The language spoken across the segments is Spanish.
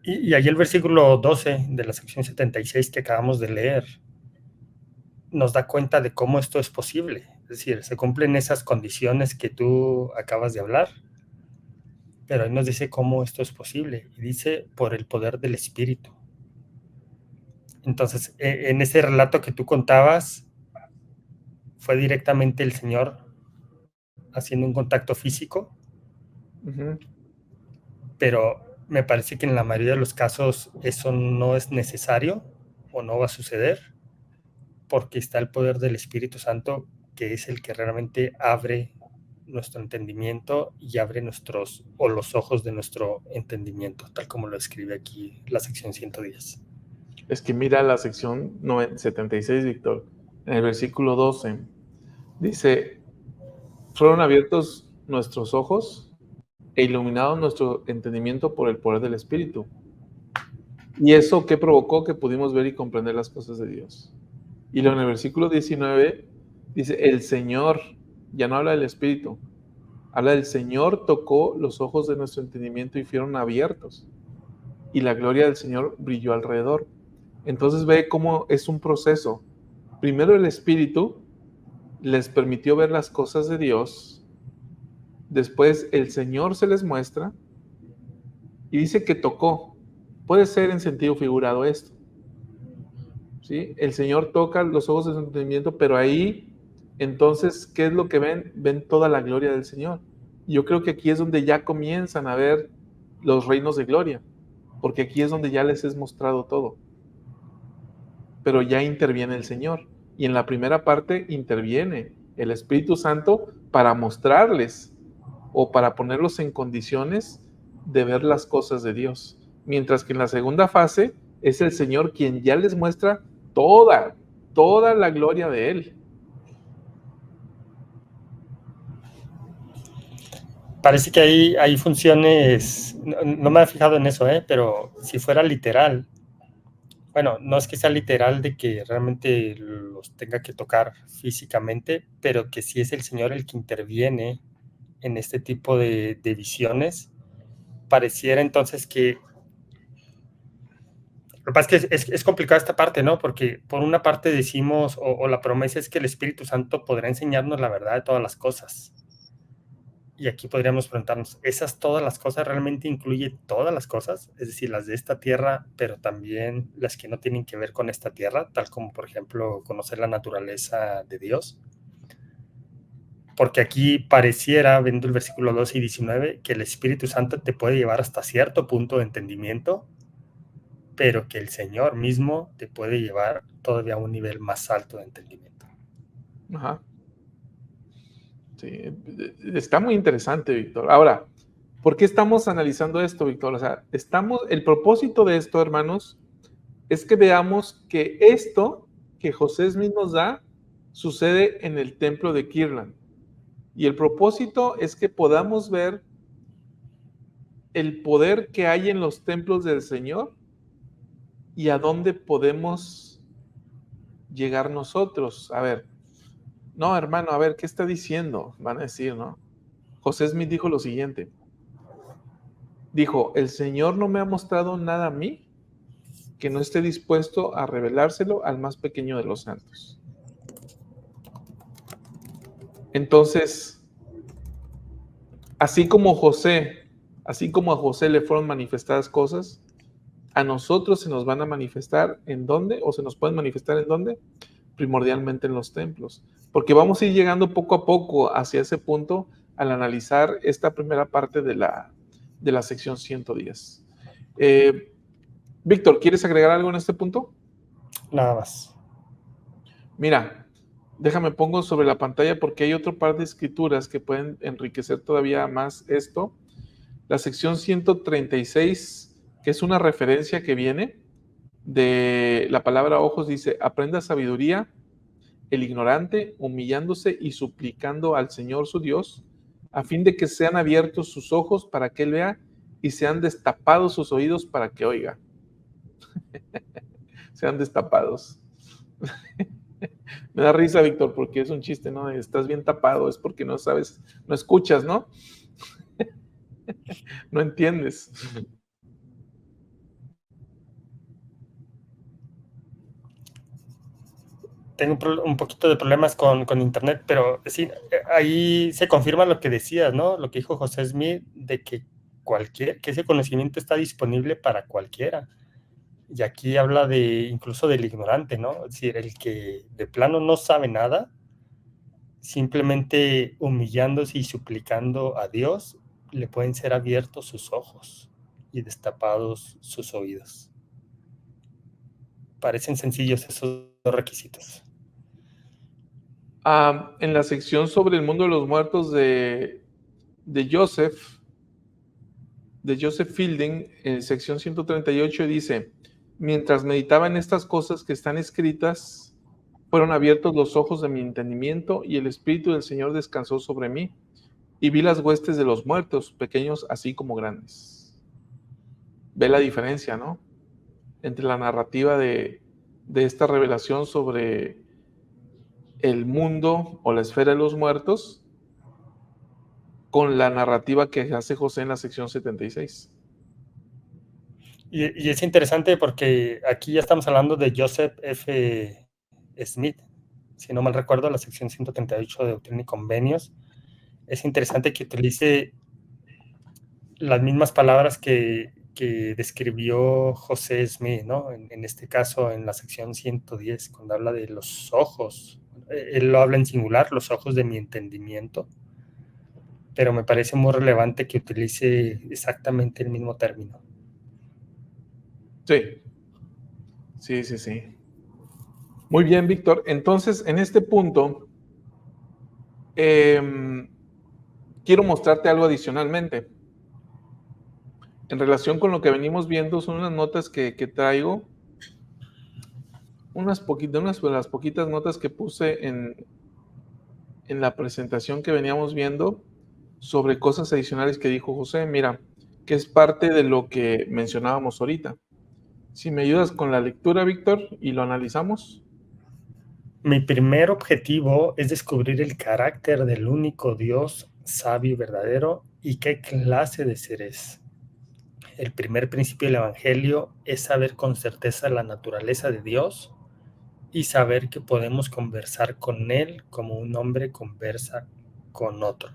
Y ahí el versículo 12 de la sección 76 que acabamos de leer nos da cuenta de cómo esto es posible. Es decir, se cumplen esas condiciones que tú acabas de hablar, pero ahí nos dice cómo esto es posible. Y dice, por el poder del Espíritu. Entonces, en ese relato que tú contabas, fue directamente el Señor haciendo un contacto físico, pero me parece que en la mayoría de los casos eso no es necesario o no va a suceder, porque está el poder del Espíritu Santo, que es el que realmente abre nuestro entendimiento y abre los ojos de nuestro entendimiento, tal como lo escribe aquí la sección 110. Es que mira la sección 76, Víctor, en el versículo 12, dice, fueron abiertos nuestros ojos e iluminado nuestro entendimiento por el poder del Espíritu. ¿Y eso qué provocó? Que pudimos ver y comprender las cosas de Dios. Y luego en el versículo 19 dice, el Señor, ya no habla del Espíritu, habla del Señor tocó los ojos de nuestro entendimiento y fueron abiertos. Y la gloria del Señor brilló alrededor. Entonces ve cómo es un proceso. Primero el Espíritu les permitió ver las cosas de Dios. Después el Señor se les muestra y dice que tocó. Puede ser en sentido figurado esto. ¿Sí? El Señor toca los ojos de su entendimiento, pero ahí, entonces, ¿qué es lo que ven? Ven toda la gloria del Señor. Y yo creo que aquí es donde ya comienzan a ver los reinos de gloria, porque aquí es donde ya les es mostrado todo. Pero ya interviene el Señor. Y en la primera parte interviene el Espíritu Santo para mostrarles o para ponerlos en condiciones de ver las cosas de Dios. Mientras que en la segunda fase es el Señor quien ya les muestra toda la gloria de Él. Parece que hay funciones, no me he fijado en eso, pero si fuera literal, bueno, no es que sea literal de que realmente los tenga que tocar físicamente, pero que sí es el Señor el que interviene en este tipo de visiones, pareciera entonces que... Lo que pasa es que es complicada esta parte, ¿no? Porque por una parte decimos, o la promesa es que el Espíritu Santo podrá enseñarnos la verdad de todas las cosas. Y aquí podríamos preguntarnos, ¿esas todas las cosas realmente incluye todas las cosas? Es decir, las de esta tierra, pero también las que no tienen que ver con esta tierra, tal como, por ejemplo, conocer la naturaleza de Dios. Porque aquí pareciera, viendo el versículo 12 y 19, que el Espíritu Santo te puede llevar hasta cierto punto de entendimiento, pero que el Señor mismo te puede llevar todavía a un nivel más alto de entendimiento. Ajá. Sí, está muy interesante, Víctor. Ahora, ¿por qué estamos analizando esto, Víctor? O sea, el propósito de esto, hermanos, es que veamos que esto que José Smith nos da sucede en el templo de Kirtland. Y el propósito es que podamos ver el poder que hay en los templos del Señor y a dónde podemos llegar nosotros. A ver, no, hermano, a ver, ¿qué está diciendo? Van a decir, ¿no? José Smith dijo lo siguiente. Dijo, el Señor no me ha mostrado nada a mí que no esté dispuesto a revelárselo al más pequeño de los santos. Entonces, así como a José le fueron manifestadas cosas, a nosotros se nos van a manifestar ¿en dónde? ¿O se nos pueden manifestar en dónde? Primordialmente en los templos. Porque vamos a ir llegando poco a poco hacia ese punto al analizar esta primera parte de la sección 110. Víctor, ¿quieres agregar algo en este punto? Nada más. Mira, déjame pongo sobre la pantalla porque hay otro par de escrituras que pueden enriquecer todavía más esto. La sección 136, que es una referencia que viene de la palabra ojos, dice, aprenda sabiduría el ignorante, humillándose y suplicando al Señor su Dios, a fin de que sean abiertos sus ojos para que Él vea y sean destapados sus oídos para que oiga. Sean destapados. Me da risa, Víctor, porque es un chiste, ¿no? Estás bien tapado, es porque no sabes, no escuchas, ¿no? No entiendes. tengo un poquito de problemas con internet, pero sí, ahí se confirma lo que decías, ¿no? Lo que dijo José Smith, de que que ese conocimiento está disponible para cualquiera. Y aquí habla incluso del ignorante, ¿no? Es decir, el que de plano no sabe nada, simplemente humillándose y suplicando a Dios, le pueden ser abiertos sus ojos y destapados sus oídos. Parecen sencillos esos dos requisitos. En la sección sobre el mundo de los muertos de Joseph Fielding, en sección 138, dice: mientras meditaba en estas cosas que están escritas, fueron abiertos los ojos de mi entendimiento y el Espíritu del Señor descansó sobre mí, y vi las huestes de los muertos, pequeños así como grandes. Ve la diferencia, ¿no? Entre la narrativa de esta revelación sobre el mundo o la esfera de los muertos con la narrativa que hace José en la sección 76. Y es interesante porque aquí ya estamos hablando de Joseph F. Smith, si no mal recuerdo, la sección 138 de Doctrina y Convenios. Es interesante que utilice las mismas palabras que describió José Smith, ¿no? En este caso, en la sección 110, cuando habla de los ojos. Él lo habla en singular, los ojos de mi entendimiento, pero me parece muy relevante que utilice exactamente el mismo término. Sí. Muy bien, Víctor. Entonces, en este punto, quiero mostrarte algo adicionalmente. En relación con lo que venimos viendo, son unas notas que traigo, unas de las poquitas notas que puse en la presentación que veníamos viendo sobre cosas adicionales que dijo José. Mira, que es parte de lo que mencionábamos ahorita. Si me ayudas con la lectura, Víctor, y lo analizamos. Mi primer objetivo es descubrir el carácter del único Dios sabio y verdadero y qué clase de ser es. El primer principio del Evangelio es saber con certeza la naturaleza de Dios y saber que podemos conversar con Él como un hombre conversa con otro.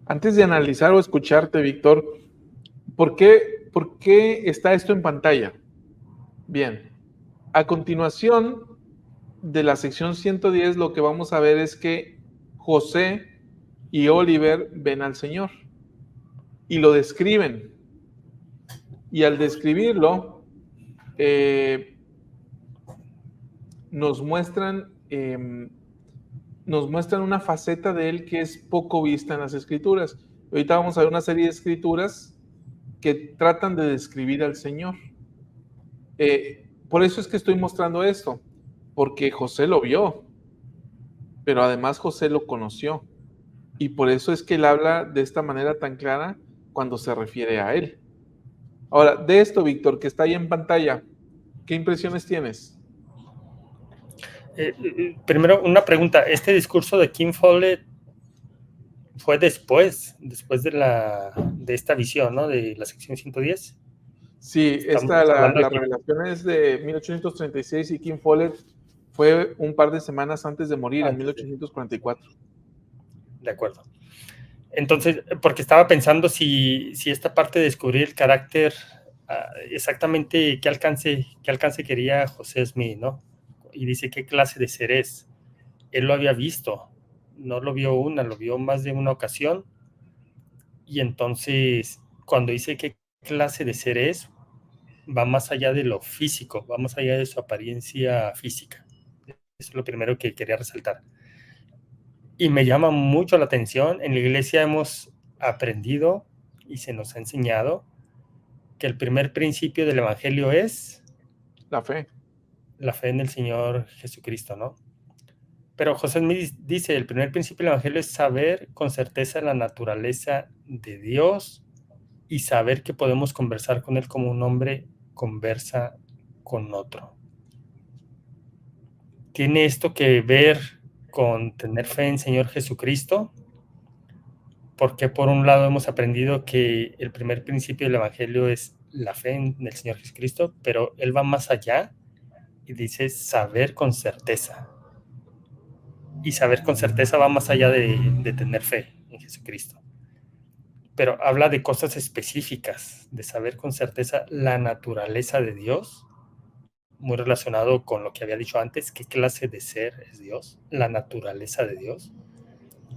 Antes de analizar o escucharte, Víctor, ¿por qué está esto en pantalla? Bien, a continuación de la sección 110, lo que vamos a ver es que José y Oliver ven al Señor y lo describen. Y al describirlo, nos muestran una faceta de él que es poco vista en las Escrituras. Ahorita vamos a ver una serie de escrituras que tratan de describir al Señor. Por eso es que estoy mostrando esto, porque José lo vio, pero además José lo conoció. Y por eso es que él habla de esta manera tan clara cuando se refiere a él. Ahora, de esto, Víctor, que está ahí en pantalla, ¿qué impresiones tienes? Primero, una pregunta. ¿Este discurso de Kim Follett fue después de esta visión, ¿no? De la sección 110? Sí, la revelación es de 1836 y Kim Follett fue un par de semanas antes de morir, en 1844. De acuerdo. Entonces, porque estaba pensando si esta parte de descubrir el carácter, exactamente qué alcance quería José Smith, ¿no? Y dice qué clase de ser es. Él lo había visto, no lo vio una, lo vio más de una ocasión. Y entonces, cuando dice qué clase de ser es, va más allá de lo físico, va más allá de su apariencia física. Eso es lo primero que quería resaltar. Y me llama mucho la atención, en la iglesia hemos aprendido y se nos ha enseñado que el primer principio del Evangelio es la fe en el Señor Jesucristo, ¿no? Pero José Smith dice, el primer principio del Evangelio es saber con certeza la naturaleza de Dios y saber que podemos conversar con Él como un hombre conversa con otro. ¿Tiene esto que ver con tener fe en Señor Jesucristo? Porque por un lado hemos aprendido que el primer principio del Evangelio es la fe en el Señor Jesucristo, pero Él va más allá y dice saber con certeza. Y saber con certeza va más allá de tener fe en Jesucristo. Pero habla de cosas específicas, de saber con certeza la naturaleza de Dios, muy relacionado con lo que había dicho antes, qué clase de ser es Dios, la naturaleza de Dios,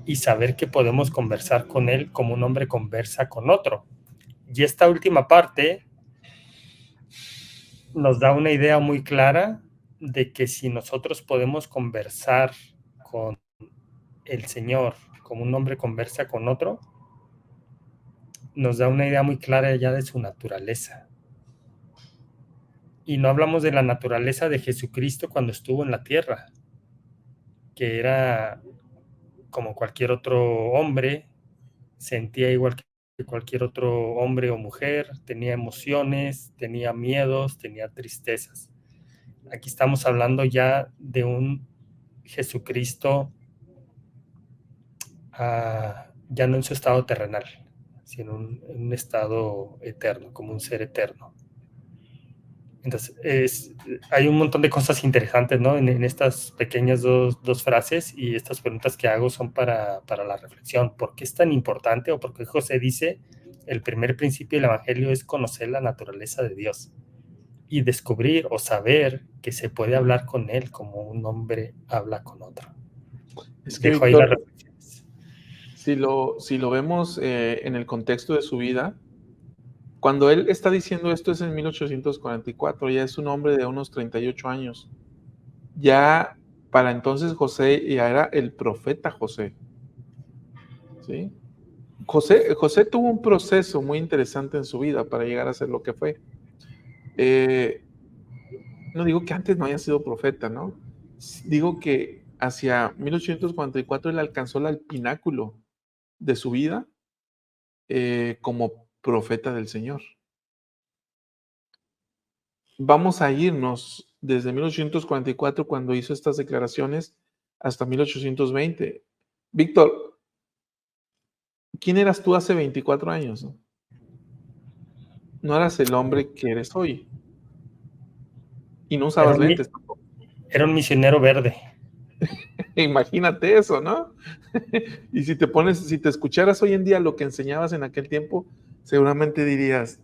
y saber que podemos conversar con Él como un hombre conversa con otro. Y esta última parte nos da una idea muy clara de que si nosotros podemos conversar con el Señor como un hombre conversa con otro, nos da una idea muy clara ya de su naturaleza. Y no hablamos de la naturaleza de Jesucristo cuando estuvo en la tierra, que era como cualquier otro hombre, sentía igual que cualquier otro hombre o mujer, tenía emociones, tenía miedos, tenía tristezas. Aquí estamos hablando ya de un Jesucristo ya no en su estado terrenal, sino en un estado eterno, como un ser eterno. Entonces, hay un montón de cosas interesantes, ¿no? En estas pequeñas dos frases, y estas preguntas que hago son para la reflexión. ¿Por qué es tan importante, o por qué José dice el primer principio del Evangelio es conocer la naturaleza de Dios y descubrir o saber que se puede hablar con Él como un hombre habla con otro? Es que, Dejo ahí las Víctor, reflexiones. si lo vemos en el contexto de su vida, cuando él está diciendo esto es en 1844, ya es un hombre de unos 38 años. Ya para entonces José ya era el profeta José. ¿Sí? José tuvo un proceso muy interesante en su vida para llegar a ser lo que fue. No digo que antes no haya sido profeta, ¿no? Digo que hacia 1844 él alcanzó el pináculo de su vida como profeta del Señor. Vamos a irnos desde 1844, cuando hizo estas declaraciones, hasta 1820. Víctor, ¿quién eras tú hace 24 años? No eras el hombre que eres hoy. Y no Era usabas un, lentes. era un misionero verde. Imagínate eso, ¿no? Y si te escucharas hoy en día lo que enseñabas en aquel tiempo, seguramente dirías,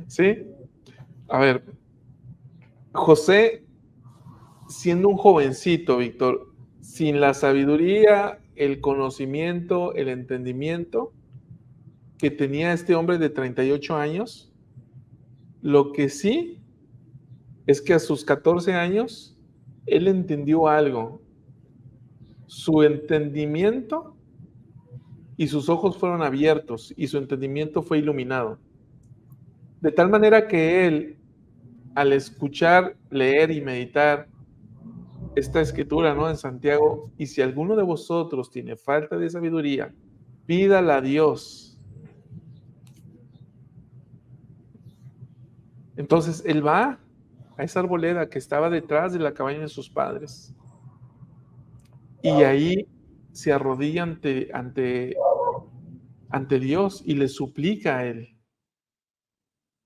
¿sí? A ver, José, siendo un jovencito, Víctor, sin la sabiduría, el conocimiento, el entendimiento que tenía este hombre de 38 años, lo que sí es que a sus 14 años, él entendió algo. Su entendimiento y sus ojos fueron abiertos y su entendimiento fue iluminado. De tal manera que él, al escuchar, leer y meditar esta escritura, ¿no? En Santiago, y si alguno de vosotros tiene falta de sabiduría, pídala a Dios. Entonces él va a esa arboleda que estaba detrás de la cabaña de sus padres y ahí se arrodilla ante Dios y le suplica a él.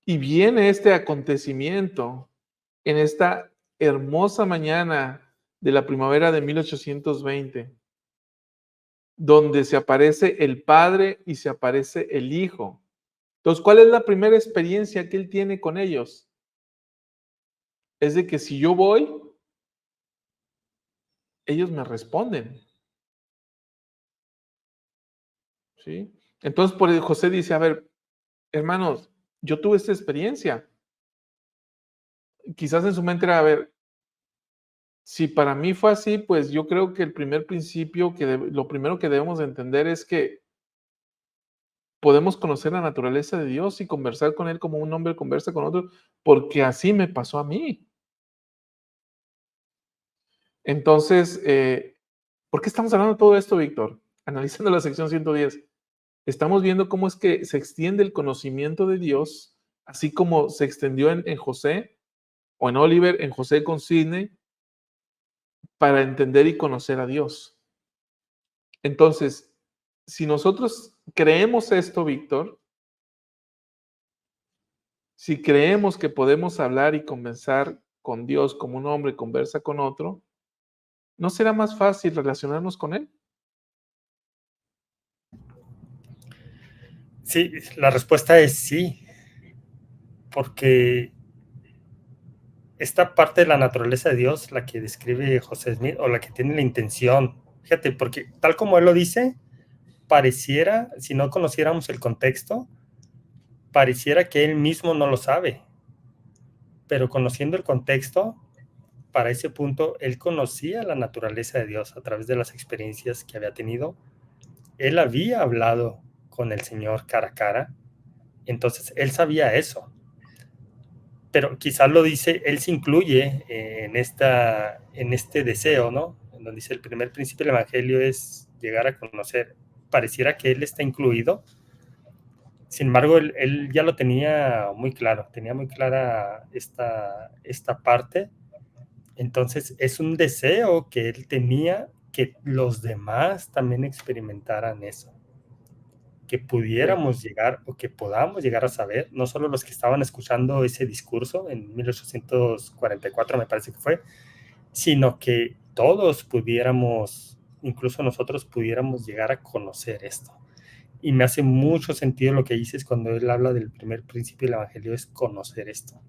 Y viene este acontecimiento en esta hermosa mañana de la primavera de 1820, donde se aparece el Padre y se aparece el Hijo. Entonces, ¿cuál es la primera experiencia que él tiene con ellos? Es de que si yo voy, ellos me responden. ¿Sí? Entonces, por eso José dice, a ver, hermanos, yo tuve esta experiencia. Quizás en su mente era, a ver, si para mí fue así, pues yo creo que el primer principio, lo primero que debemos de entender es que podemos conocer la naturaleza de Dios y conversar con Él como un hombre conversa con otro, porque así me pasó a mí. Entonces, ¿por qué estamos hablando de todo esto, Víctor? Analizando la sección 110, estamos viendo cómo es que se extiende el conocimiento de Dios, así como se extendió en José, o en Oliver, en José con Sidney, para entender y conocer a Dios. Entonces, si nosotros creemos esto, Víctor, Si creemos que podemos hablar y conversar con Dios como un hombre conversa con otro, ¿no será más fácil relacionarnos con Él? Sí, la respuesta es sí, porque esta parte de la naturaleza de Dios, la que describe José Smith, o la que tiene la intención, fíjate, porque tal como él lo dice, pareciera, si no conociéramos el contexto, pareciera que él mismo no lo sabe, pero conociendo el contexto, para ese punto, él conocía la naturaleza de Dios a través de las experiencias que había tenido. Él había hablado con el Señor cara a cara, entonces él sabía eso. Pero quizás lo dice, él se incluye en este deseo, ¿no? En donde dice el primer principio del Evangelio es llegar a conocer. Pareciera que él está incluido. Sin embargo, él ya lo tenía muy claro, tenía muy clara esta parte. Entonces, es un deseo que él tenía que los demás también experimentaran eso, que Sí. pudiéramos llegar o que podamos llegar a saber, no solo los que estaban escuchando ese discurso en 1844, me parece que fue, sino que todos pudiéramos, incluso nosotros pudiéramos llegar a conocer esto. Y me hace mucho sentido lo que dices cuando él habla del primer principio del Evangelio, es conocer esto,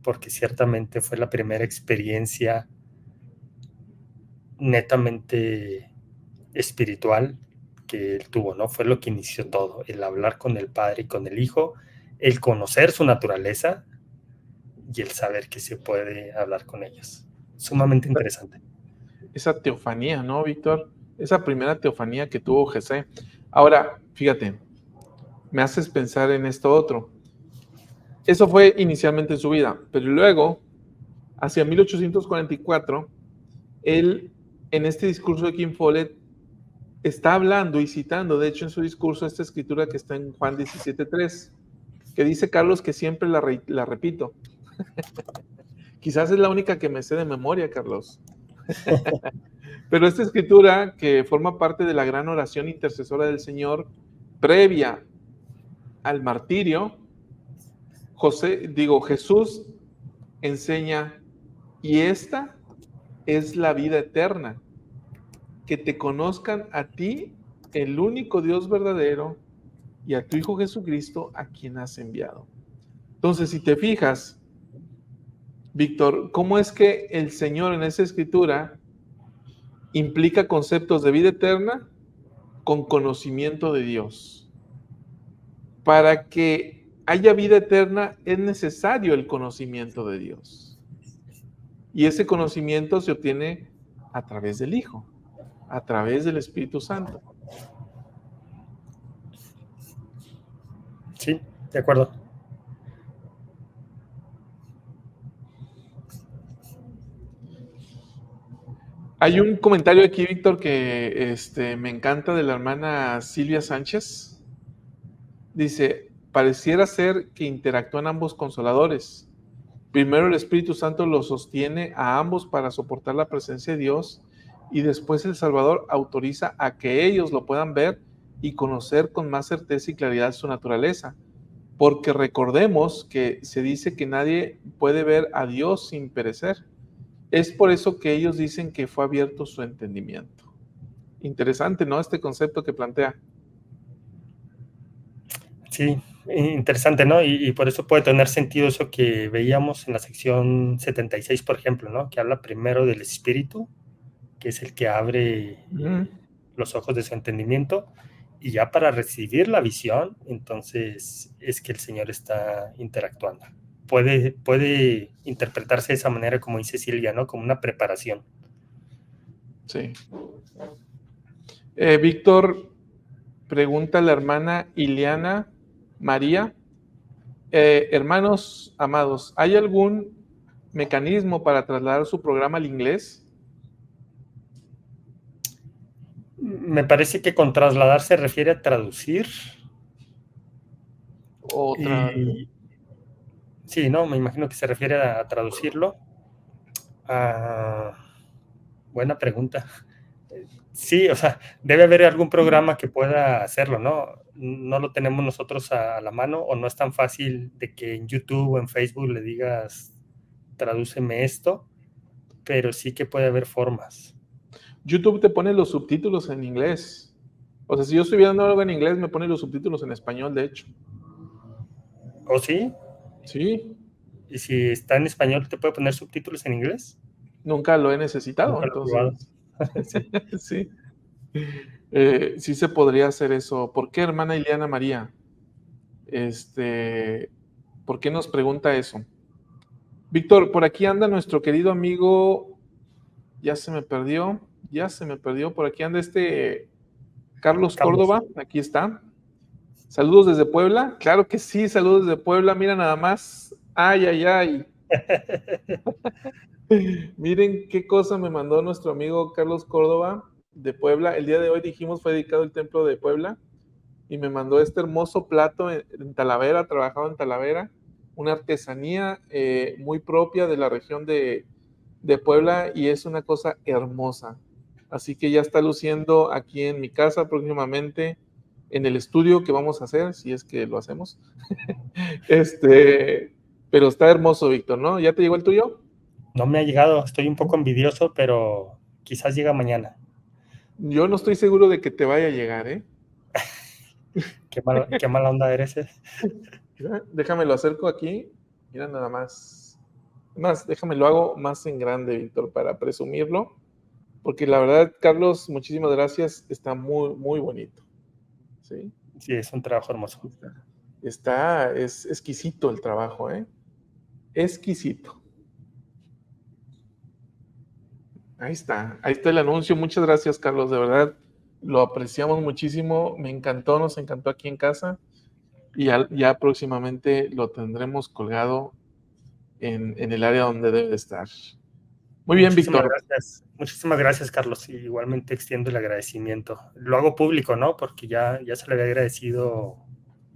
porque ciertamente fue la primera experiencia netamente espiritual que él tuvo, ¿no? Fue lo que inició todo, el hablar con el Padre y con el Hijo, el conocer su naturaleza y el saber que se puede hablar con ellos. Sumamente interesante. Esa teofanía, ¿no, Víctor? Esa primera teofanía que tuvo Jesús. Ahora, fíjate, me haces pensar en esto otro. Eso fue inicialmente en su vida, pero luego, hacia 1844, él, en este discurso de King Follett, está hablando y citando, de hecho, en su discurso, esta escritura que está en Juan 17:3, que dice Carlos que siempre la repito. Quizás es la única que me sé de memoria, Carlos. Pero esta escritura, que forma parte de la gran oración intercesora del Señor, previa al martirio, Jesús enseña, y esta es la vida eterna, que te conozcan a ti, el único Dios verdadero, y a tu Hijo Jesucristo, a quien has enviado. Entonces, si te fijas, Víctor, ¿cómo es que el Señor en esa escritura implica conceptos de vida eterna con conocimiento de Dios? Para que haya vida eterna es necesario el conocimiento de Dios. Y ese conocimiento se obtiene a través del Hijo, a través del Espíritu Santo. Sí, de acuerdo. Hay un comentario aquí, Víctor, que me encanta, de la hermana Silvia Sánchez. Dice, pareciera ser que interactúan ambos consoladores. Primero el Espíritu Santo los sostiene a ambos para soportar la presencia de Dios, y después el Salvador autoriza a que ellos lo puedan ver y conocer con más certeza y claridad su naturaleza. Porque recordemos que se dice que nadie puede ver a Dios sin perecer. Es por eso que ellos dicen que fue abierto su entendimiento. Interesante, ¿no? Este concepto que plantea. Sí, interesante, ¿no? Y por eso puede tener sentido eso que veíamos en la sección 76, por ejemplo, ¿no? Que habla primero del espíritu, que es el que abre los ojos de su entendimiento, y ya para recibir la visión, entonces es que el Señor está interactuando. Puede interpretarse de esa manera, como dice Silvia, ¿no? Como una preparación. Sí. Víctor, pregunta la hermana Ileana María. Hermanos amados, ¿hay algún mecanismo para trasladar su programa al inglés? Me parece que con trasladar se refiere a traducir. Y sí, ¿no? Me imagino que se refiere a traducirlo. Buena pregunta. Sí, o sea, debe haber algún programa que pueda hacerlo, ¿no? no lo tenemos nosotros a la mano, o no es tan fácil de que en YouTube o en Facebook le digas, tradúceme esto, pero sí que puede haber formas. YouTube te pone los subtítulos en inglés. O sea, si yo estoy viendo algo en inglés, me pone los subtítulos en español, de hecho. ¿O sí? Sí, Y si está en español, ¿te puede poner subtítulos en inglés? nunca lo he necesitado, Nunca lo he probado. entonces. Sí. Sí se podría hacer eso. ¿Por qué, hermana Ileana María? ¿Por qué nos pregunta eso? Víctor, por aquí anda nuestro querido amigo, ya se me perdió, por aquí anda Carlos Córdoba, aquí está. Saludos desde Puebla, claro que sí, saludos desde Puebla, mira nada más, ay, ay, ay. Miren qué cosa me mandó nuestro amigo Carlos Córdoba de Puebla. El día de hoy dijimos fue dedicado el templo de Puebla y me mandó este hermoso plato en Talavera, trabajado en Talavera, una artesanía muy propia de la región de Puebla y es una cosa hermosa. Así que ya está luciendo aquí en mi casa próximamente en el estudio que vamos a hacer, si es que lo hacemos. Pero está hermoso, Víctor, ¿no? ¿Ya te llegó el tuyo? No me ha llegado, estoy un poco envidioso, pero quizás llega mañana. Yo no estoy seguro de que te vaya a llegar, ¿eh? Qué mala onda eres. Déjame lo acerco aquí. Mira nada más. Déjame lo hago más en grande, Víctor, para presumirlo. Porque la verdad, Carlos, muchísimas gracias. Está muy, muy bonito. ¿Sí? Sí, es un trabajo hermoso. Es exquisito el trabajo, ¿eh? Exquisito. Ahí está el anuncio. Muchas gracias, Carlos, de verdad. Lo apreciamos muchísimo. Me encantó, nos encantó aquí en casa. Y ya próximamente lo tendremos colgado en el área donde debe estar. Muy bien, Víctor. Muchísimas gracias, Carlos. Y igualmente extiendo el agradecimiento. Lo hago público, ¿no? Porque ya se le había agradecido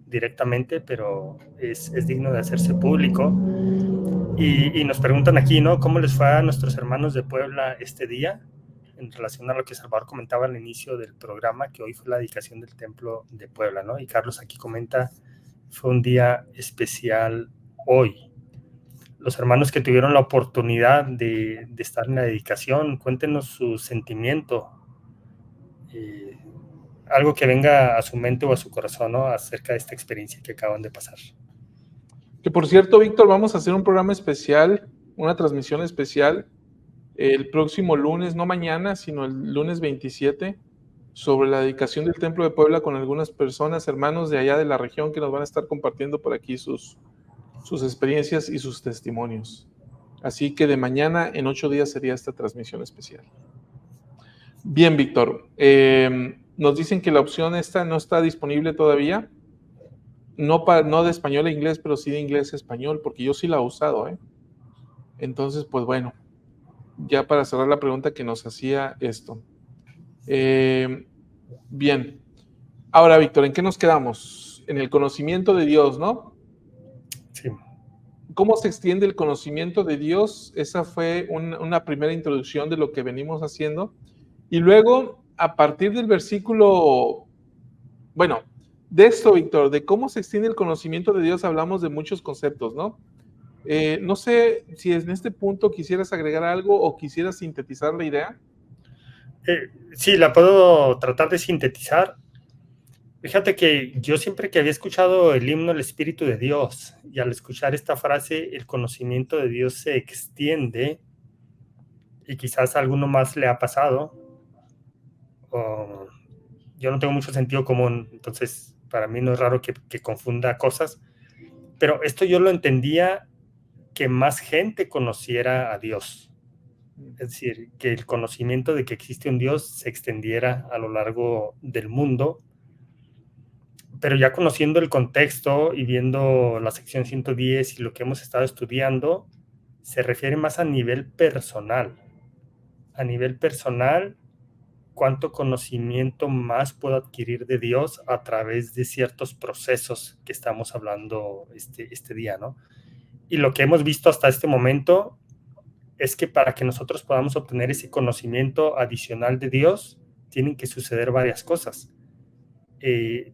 directamente, pero es digno de hacerse público. Y nos preguntan aquí, ¿no? ¿Cómo les fue a nuestros hermanos de Puebla este día? En relación a lo que Salvador comentaba al inicio del programa, que hoy fue la dedicación del templo de Puebla, ¿no? Y Carlos aquí comenta, fue un día especial hoy. Los hermanos que tuvieron la oportunidad de estar en la dedicación, cuéntenos su sentimiento, algo que venga a su mente o a su corazón, ¿no? Acerca de esta experiencia que acaban de pasar. Que por cierto, Víctor, vamos a hacer un programa especial, una transmisión especial, el próximo lunes, no mañana, sino el lunes 27, sobre la dedicación del Templo de Puebla con algunas personas, hermanos de allá de la región, que nos van a estar compartiendo por aquí sus experiencias y sus testimonios. Así que de mañana, en 8 días, sería esta transmisión especial. Bien, Víctor. Nos dicen que la opción esta no está disponible todavía. No de español a inglés, pero sí de inglés a español, porque yo sí la he usado, ¿eh? Entonces, pues bueno, ya para cerrar la pregunta que nos hacía esto. Bien. Ahora, Víctor, ¿en qué nos quedamos? En el conocimiento de Dios, ¿no? Sí. ¿Cómo se extiende el conocimiento de Dios? Esa fue una primera introducción de lo que venimos haciendo. Y luego, a partir del versículo, bueno, de esto, Víctor, de cómo se extiende el conocimiento de Dios, hablamos de muchos conceptos, ¿no? No sé si en este punto quisieras agregar algo o quisieras sintetizar la idea. Sí, la puedo tratar de sintetizar. Fíjate que yo siempre que había escuchado el himno El Espíritu de Dios, y al escuchar esta frase, el conocimiento de Dios se extiende, y quizás a alguno más le ha pasado, o yo no tengo mucho sentido común, entonces para mí no es raro que confunda cosas, pero esto yo lo entendía que más gente conociera a Dios. Es decir, que el conocimiento de que existe un Dios se extendiera a lo largo del mundo, pero ya conociendo el contexto y viendo la sección 110 y lo que hemos estado estudiando, se refiere más a nivel personal. A nivel personal, cuánto conocimiento más puedo adquirir de Dios a través de ciertos procesos que estamos hablando este día, ¿no? Y lo que hemos visto hasta este momento es que para que nosotros podamos obtener ese conocimiento adicional de Dios, tienen que suceder varias cosas.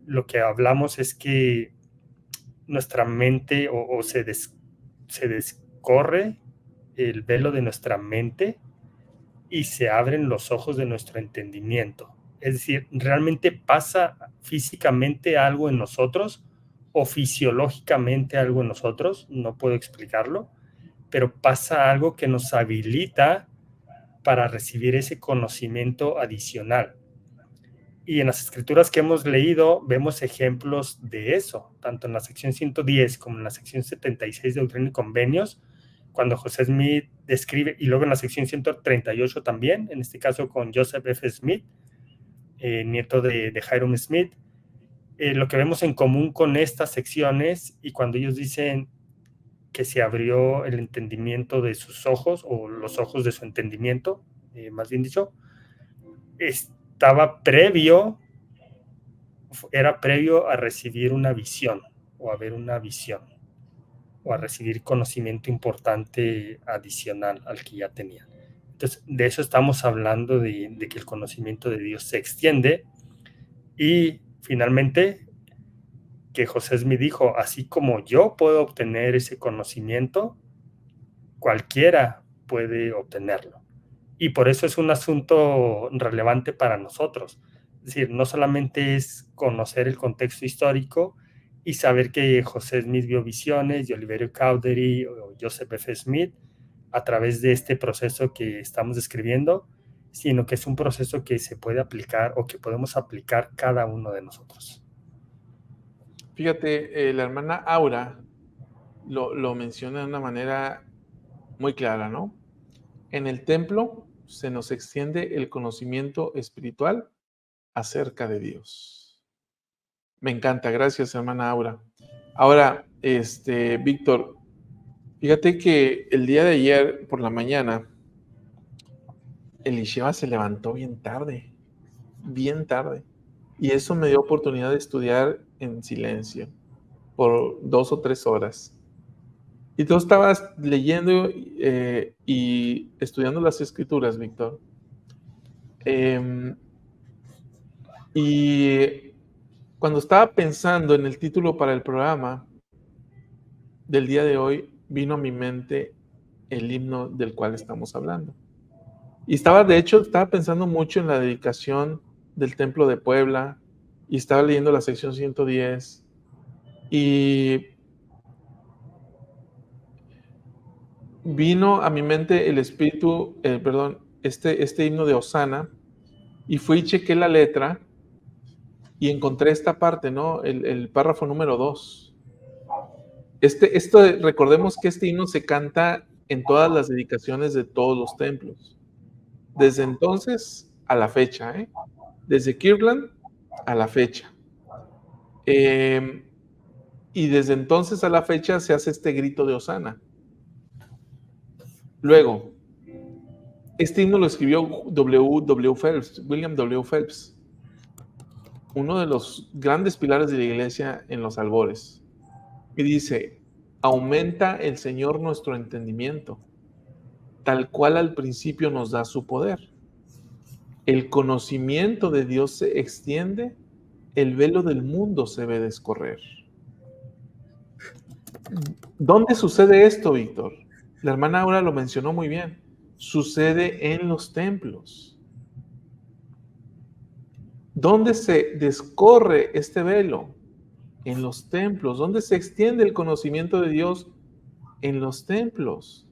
lo que hablamos es que nuestra mente o se descorre el velo de nuestra mente y se abren los ojos de nuestro entendimiento. Es decir, realmente pasa físicamente algo en nosotros o fisiológicamente algo en nosotros, no puedo explicarlo, pero pasa algo que nos habilita para recibir ese conocimiento adicional. Y en las escrituras que hemos leído vemos ejemplos de eso, tanto en la sección 110 como en la sección 76 de Doctrina y Convenios, cuando José Smith describe, y luego en la sección 138 también, en este caso con Joseph F. Smith, nieto de Hiram Smith, lo que vemos en común con estas secciones y cuando ellos dicen que se abrió el entendimiento de sus ojos, o los ojos de su entendimiento, más bien dicho, era previo a recibir una visión, o a ver una visión, o a recibir conocimiento importante adicional al que ya tenía. Entonces, de eso estamos hablando, de que el conocimiento de Dios se extiende, y finalmente, que José Smith dijo, así como yo puedo obtener ese conocimiento, cualquiera puede obtenerlo. Y por eso es un asunto relevante para nosotros. Es decir, no solamente es conocer el contexto histórico y saber que José Smith vio visiones, y Oliverio Cowdery o Joseph F. Smith a través de este proceso que estamos describiendo, sino que es un proceso que se puede aplicar o que podemos aplicar cada uno de nosotros. Fíjate, la hermana Aura lo menciona de una manera muy clara, ¿no? En el templo se nos extiende el conocimiento espiritual acerca de Dios. Me encanta, gracias, hermana Aura. Ahora, Víctor, fíjate que el día de ayer por la mañana, Elisheva se levantó bien tarde, y eso me dio oportunidad de estudiar en silencio por 2 o 3 horas. Y tú estabas leyendo y estudiando las escrituras, Víctor. Y cuando estaba pensando en el título para el programa del día de hoy, vino a mi mente el himno del cual estamos hablando. Y estaba pensando mucho en la dedicación del Templo de Puebla, y estaba leyendo la sección 110, y vino a mi mente el espíritu, este himno de Hosana, y fui y chequé la letra y encontré esta parte, ¿no? El párrafo número 2. Recordemos que este himno se canta en todas las dedicaciones de todos los templos. Desde entonces a la fecha, desde Kirtland a la fecha. Y desde entonces a la fecha se hace este grito de Hosana. Luego, este himno lo escribió William W. Phelps, uno de los grandes pilares de la iglesia en los albores. Y dice, aumenta el Señor nuestro entendimiento, tal cual al principio nos da su poder. El conocimiento de Dios se extiende, el velo del mundo se ve descorrer. ¿Dónde sucede esto, Víctor? La hermana ahora lo mencionó muy bien. Sucede en los templos. ¿Dónde se descorre este velo? En los templos. ¿Dónde se extiende el conocimiento de Dios? En los templos.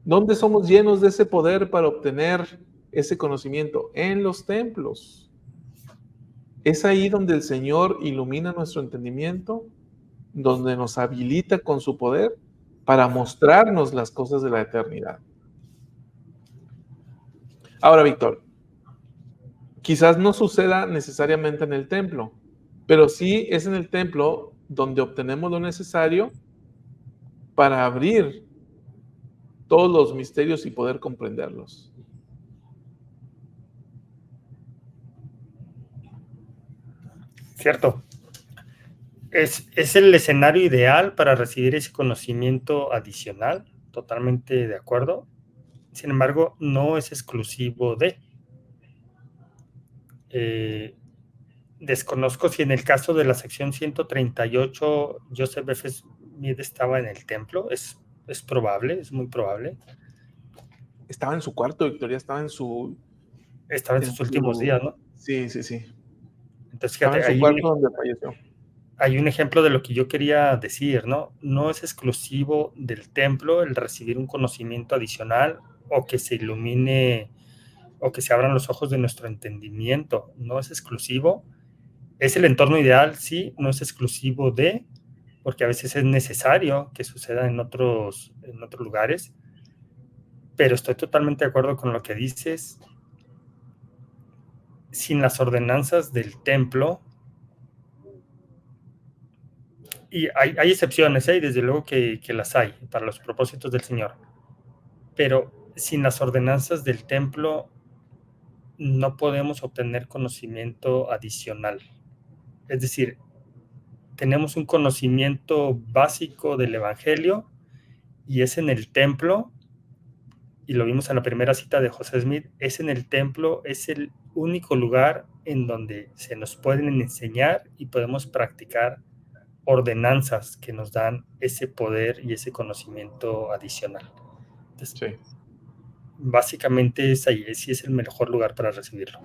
¿Dónde somos llenos de ese poder para obtener ese conocimiento? En los templos. Es ahí donde el Señor ilumina nuestro entendimiento, donde nos habilita con su poder para mostrarnos las cosas de la eternidad. Ahora, Víctor, quizás no suceda necesariamente en el templo, pero sí es en el templo donde obtenemos lo necesario para abrir todos los misterios y poder comprenderlos. Cierto. Es el escenario ideal para recibir ese conocimiento adicional, totalmente de acuerdo. Sin embargo, no es exclusivo de. Desconozco si en el caso de la sección 138 Joseph F. Smith estaba en el templo. Es probable, es muy probable. Estaba en su cuarto, Victoria, estaba en sus últimos días, ¿no? Sí. Entonces, Estaba en fíjate, su cuarto donde falleció. Hay un ejemplo de lo que yo quería decir, ¿no? No es exclusivo del templo el recibir un conocimiento adicional o que se ilumine o que se abran los ojos de nuestro entendimiento. No es exclusivo. Es el entorno ideal, sí, no es exclusivo de, porque a veces es necesario que suceda en otros lugares, pero estoy totalmente de acuerdo con lo que dices. Sin las ordenanzas del templo, y hay excepciones, y desde luego que las hay para los propósitos del Señor, pero sin las ordenanzas del templo no podemos obtener conocimiento adicional. Es decir, tenemos un conocimiento básico del Evangelio y es en el templo, y lo vimos en la primera cita de José Smith, es en el templo, es el único lugar en donde se nos pueden enseñar y podemos practicar ordenanzas que nos dan ese poder y ese conocimiento adicional. Entonces, Sí. básicamente es ahí, sí es el mejor lugar para recibirlo.